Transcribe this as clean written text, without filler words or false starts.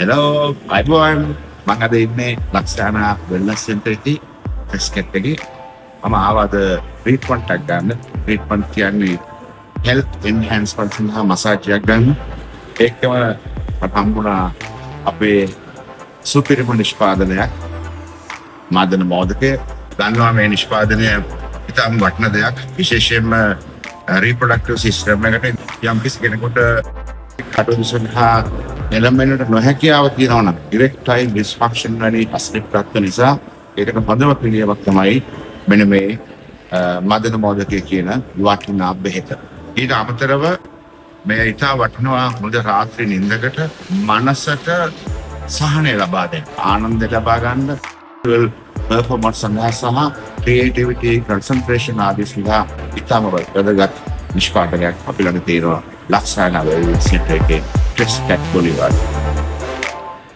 Hello, everyone. මං අද ඉන්නේ ලක්ෂානා වෙල්නස් සෙන්ටර් එකේ ෆෙස්කට් එකේ. මම ආවද ට්‍රීට්මන්ට් එකක් ගන්න. ට්‍රීට්මන්ට් කියන්නේ හෙල්ත් එන්හැන්ස්මන්ට් සඳහා මසාජ් එකක් ගන්න. ඒකම මට හම්බුණා අපේ සුපිරිම නිෂ්පාදනයක්. මාදන මෝදකය. දන්නවා මේ නිෂ්පාදනය ඉතාම වටින දෙයක්. විශේෂයෙන්ම රීප්‍රොඩක්ටිව් සිස්ටම් එකට යම් කිසි කෙනෙකුට කටයුතු සඳහා එළඹෙන්නට නොහැකියාව තියෙනවා නම් ඉරෙක්ටයිල් ඩිස්ෆන්ක්ෂන් වැනි අස්ලිප්‍රත්ව නිසා ඒකට හොඳම පිළියමක් තමයි මෙන්න මේ මදන මෝදකය කියන වටිනා බෙහෙත. ඊට අමතරව මේ ඉතා වටිනවා හොඳ රාත්‍රී නිින්දකට මනසට සහනය ලබා දෙන්න, ආනන්දය ලබා ගන්න, පර්ෆෝමන්ස් සඳහා සහ ක්‍රියේටිවිටි, කන්සන්ට්‍රේෂන් ආදී සඳහා ඉතාම වැදගත් නිෂ්පාදනයක් අපි ළඟ තියෙනවා ලක්ෂානා වෙල්නස් සෙන්ටර් එකේ ෆෙස්කට් බොලිවර්ඩ්.